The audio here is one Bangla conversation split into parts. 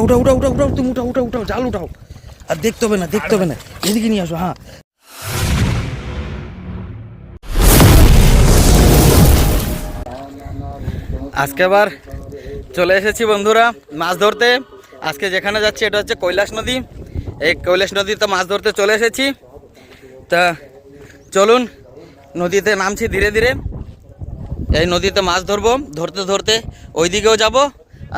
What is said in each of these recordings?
উঠাও উঠাও উঠাও উঠাও উঠাও তুমি উঠাও উঠাও উঠাও জাল উঠাও আর দেখতে হবে না এদিকে নিয়ে আসো। হ্যাঁ আজকে আবার চলে এসেছি বন্ধুরা মাছ ধরতে। আজকে যেখানে যাচ্ছি এটা হচ্ছে কৈলাস নদী। এই কৈলাস নদীতে মাছ ধরতে চলে এসেছি। তা চলুন নদীতে নামছি ধীরে ধীরে। এই নদীতে মাছ ধরবো, ধরতে ধরতে ওই দিকেও যাব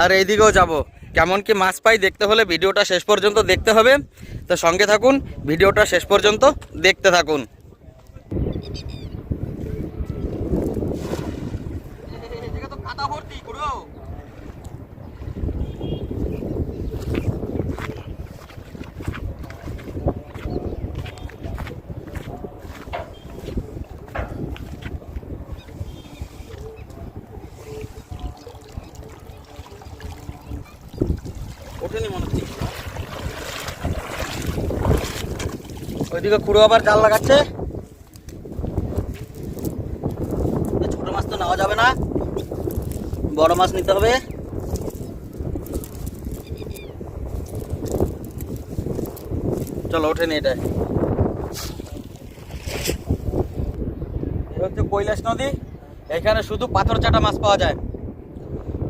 আর এই দিকেও যাব। কেমন কি মাছ পাই দেখতে হলে ভিডিওটা শেষ পর্যন্ত দেখতে হবে। তো সঙ্গে থাকুন, ভিডিওটা শেষ পর্যন্ত দেখতে থাকুন। ওঠেনি মনে হচ্ছে। ওইদিকে খুঁড়ো আবার জাল লাগাচ্ছে। ছোট মাছ তো নেওয়া যাবে না, বড় মাছ নিতে হবে। চলো ওঠেনি। এটা হচ্ছে কৈলাস নদী। এখানে শুধু পাথর চাটা মাছ পাওয়া যায়,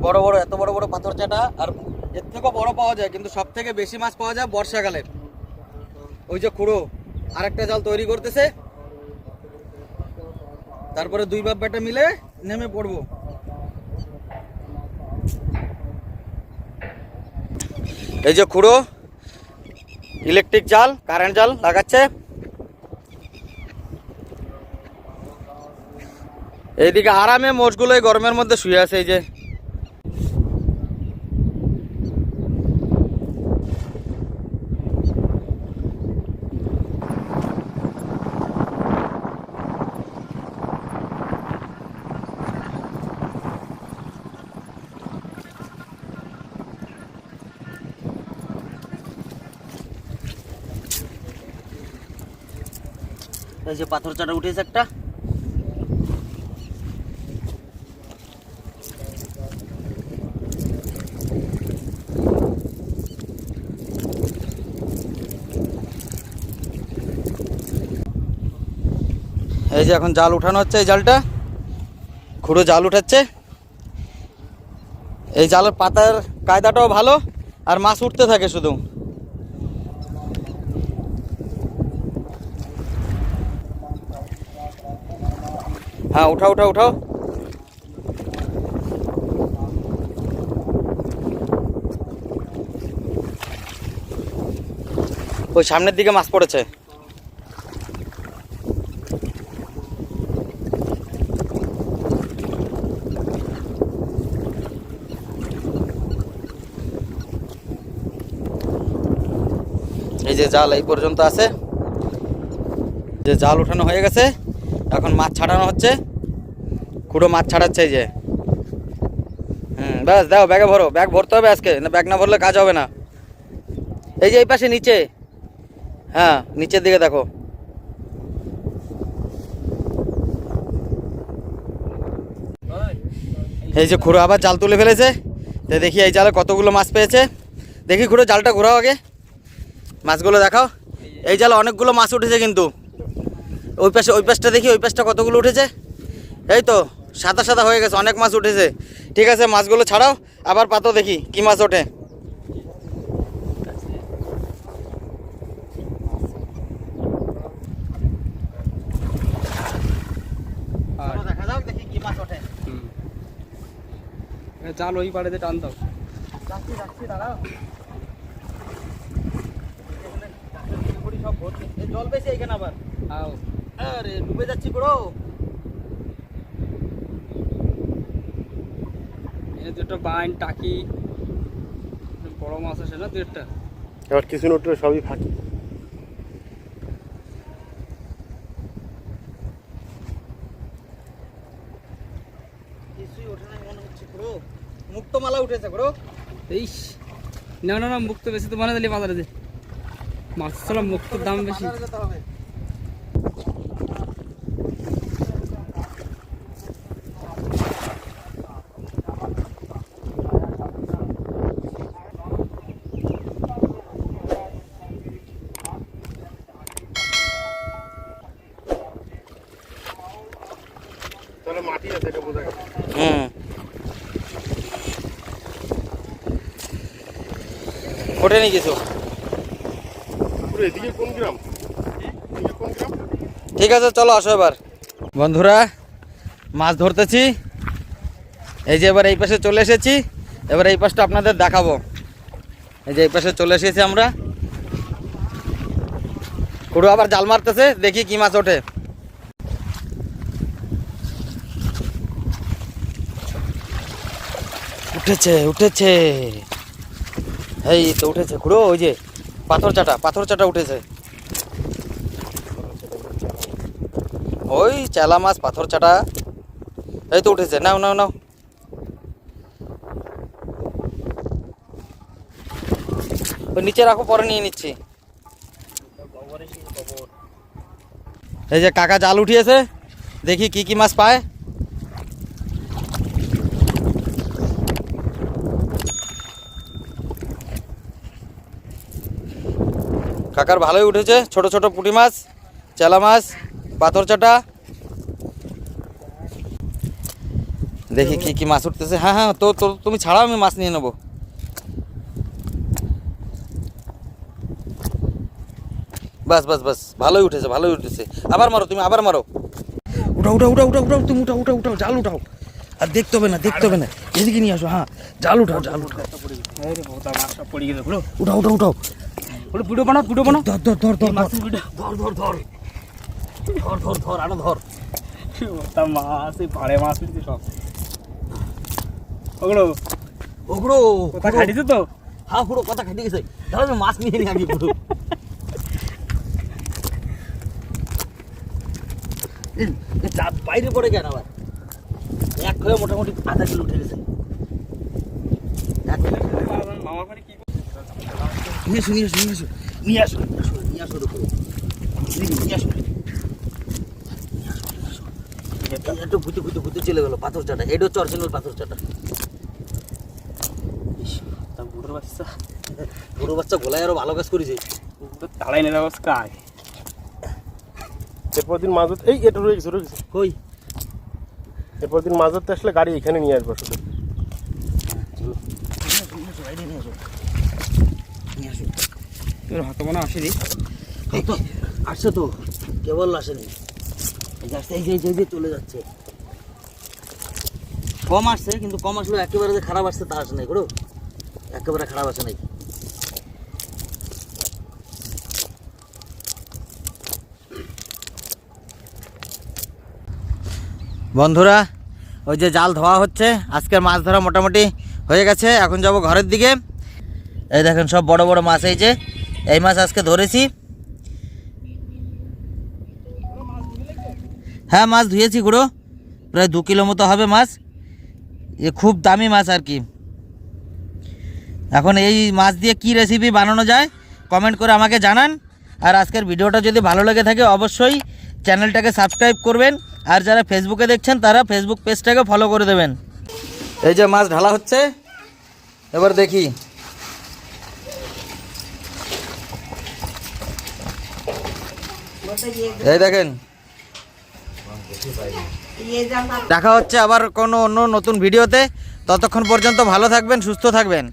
বড় বড়, এত বড় বড় পাথর চাটা। আর এর থেকেও বড় পাওয়া যায়, কিন্তু সব থেকে বেশি মাছ পাওয়া যায় বর্ষাকালে। ওই যে খুঁড়ো আরেকটা জাল তৈরি করতেছে, তারপরে দুই বাপ বেটা মিলে নেমে পড়বো। এই যে খুঁড়ো ইলেকট্রিক জাল, কারেন্ট জাল লাগাচ্ছে। এইদিকে আরামে মোষগুলো এই গরমের মধ্যে শুয়ে আছে। এই যে পাথর চাটা উঠেছে একটা। এই যে এখন জাল উঠানো হচ্ছে। এই জালটা খুঁড়ো জাল উঠাচ্ছে। এই জালের পাতার কায়দাটাও ভালো, আর মাছ উঠতে থাকে শুধু। হ্যাঁ উঠাও উঠাও উঠাও। ওই সামনের দিকে মাছ পড়েছে। এই যে জাল এই পর্যন্ত আছে, যে জাল উঠানো হয়ে গেছে। এখন মাছ ছাড়ানো হচ্ছে, খুঁড়ো মাছ ছাড়াচ্ছে। এই যে ব্যাস দাও, ব্যাগে ভরো। ব্যাগ ভরতে হবে আজকে, না ব্যাগ না ভরলে কাজ হবে না। এই যে এই পাশে নিচে, হ্যাঁ নিচের দিকে দেখো। এই যে খুঁড়ো আবার জাল তুলে ফেলেছে। তো দেখি এই জালে কতগুলো মাছ পেয়েছে। দেখি খুঁড়ো জালটা ঘোরাও আগে, মাছগুলো দেখাও। এই জালে অনেকগুলো মাছ উঠেছে, কিন্তু ওই পাশটা দেখি, ওই পাশটা কতগুলো উঠেছে। এই তো সাদা সাদা হয়ে গেছে, অনেক মাছ উঠেছে। ঠিক আছে মাছগুলো ছাড়াও, আবার পাতো দেখি কি মাছ ওঠে। দেখা যাক দেখি কি মাছ ওঠে। জাল ওই পাড়ে টান দাও। যাচ্ছি যাচ্ছি, দাঁড়াও। সব ভর্তি, জল বেশি এখানে আবার। আরে ডুবে যাচ্ছি পুরো। দুটো বাইন টাকি বড় মাছ আছে না, দেড়টা। এবার কিছু নোটে সবই ফাঁকি। কিছুই ওঠে না মনে হচ্ছে পুরো। মুক্ত মালা উঠেছে পুরো। এই না না না, মুক্ত বেশি তো বানা দিলে বাজারে যে মাছ ছাড়া মুক্তর দাম বেশি। ওঠেনি কিছু। পুরো এদিকে কোন গ্রাম? এদিকে কোন গ্রাম? ঠিক আছে চলো আসো এবার। বন্ধুরা মাছ ধরতেছি, এই যে এবার এই পাশে চলে এসেছি, এবার এই পাশটা আপনাদের দেখাবো। এই যে এই পাশে চলে এসেছি আমরা। কুড়ো আবার জাল মারতেছে, দেখি কি মাছ ওঠে। উঠেছে উঠেছে, এই তো উঠেছে কুড়ো, ওই যে পাথর চাটা উঠেছে। ওই চেলা মাছ পাথর চাটা, এই তো উঠেছে। নাও নাও নাও, ওই নিচে রাখো, পরে নিয়ে নিচ্ছি। এই যে কাকা জাল উঠিয়েছে, দেখি কি কি মাছ পায়। কাকার ভালোই উঠেছে, ছোট ছোট পুঁটি মাছ, চেলা মাছ, পাথর চাটা। দেখি কি কি মাছ উঠতেছে। হ্যাঁ হ্যাঁ, তো তো তুমি ছাড়াও, আমি মাছ নিয়ে নেবো। বাস বাস বাস, ভালোই উঠেছে ভালোই উঠেছে। আবার মারো তুমি, আবার মারো। উঠাও উঠাও উঠাও উঠাও উঠাও, তুমি উঠাও উঠাও উঠাও, জাল উঠাও। আর দেখতে হবে না দেখতে হবে না, এদিকে নিয়ে আসো। হ্যাঁ জাল উঠাও জাল উঠাও, উঠাও উঠাও উঠাও। ভিডিও বানাও ভিডিও বানাও। ধর ধর ধর ধর ধর ধর ধর ধর ধর ধর ধর আরো ধর। ওটা মাছ, এই পাড়ে মাছ উঠছে সব। ওগুলো ওগুলো কথা খাটিছে তো। হ্যাঁ পুরো কথা খাটিয়ে গেছে। ধর আমি মাছ নিয়ে নি আগে পুরো। চাপ বাইরে পড়ে কেন আবার? এক হয়ে মোটামুটি আধা কিলো উঠে গেছে। মামার বাড়ি কি নিয়ে আসো নিয়ে আসো নিয়ে আসো নিয়ে আসো নিয়ে আসো দেখো, নিয়ে আসো। একটু ঘুতে ঘুতে ঘুতে চলে গেলো পাথর চাটা। এটা হচ্ছে অরিজিনাল পাথর চাটা। তা বুড়োর বাচ্চা, বড় বাচ্চা গোলায় আরো ভালো কাজ করেছে। তাড়াই নেবে অবস্থা। এরপর দিন মাছ ধরতে, এই এটা রয়ে গেছে। কই এরপর দিন মাছ ধরতে আসলে গাড়ি এখানে নিয়ে আসবো শুধু। তোর হাতে মনে আসেনি। এই তো আসছে, তো কেবল আসেনি। এই যে আসছে, এই যে এই যে চলে যাচ্ছে। কম আসছে, কিন্তু কম আসলে একেবারে যে খারাপ আসছে তা আসে নাই গো, একেবারে খারাপ আসে নাই। বন্ধুরা ওই যে জাল ধোয়া হচ্ছে, আজকের মাছ ধরা মোটামুটি হয়ে গেছে। এখন যাব ঘরের দিকে। এই দেখেন সব বড় বড় মাছ, এই যে এই মাছ আজকে ধরেছি। হ্যাঁ মাছ ধুয়েছি গুঁড়ো, প্রায় 2 কিলো মতো হবে মাছ। এ খুব দামি মাছ আর কি। এখন এই মাছ দিয়ে কি রেসিপি বানানো যায় কমেন্ট করে আমাকে জানান। আর আজকের ভিডিওটা যদি ভালো লেগে থাকে অবশ্যই চ্যানেলটাকে সাবস্ক্রাইব করবেন। আর যারা ফেসবুকে দেখছেন তারা ফেসবুক পেজটাকে ফলো করে দেবেন। এই যে মাছ ঢালা হচ্ছে, এবার দেখি। এই দেখেন, দেখা হচ্ছে আবার কোনো অন্য নতুন ভিডিওতে। ততক্ষণ পর্যন্ত ভালো থাকবেন, সুস্থ থাকবেন।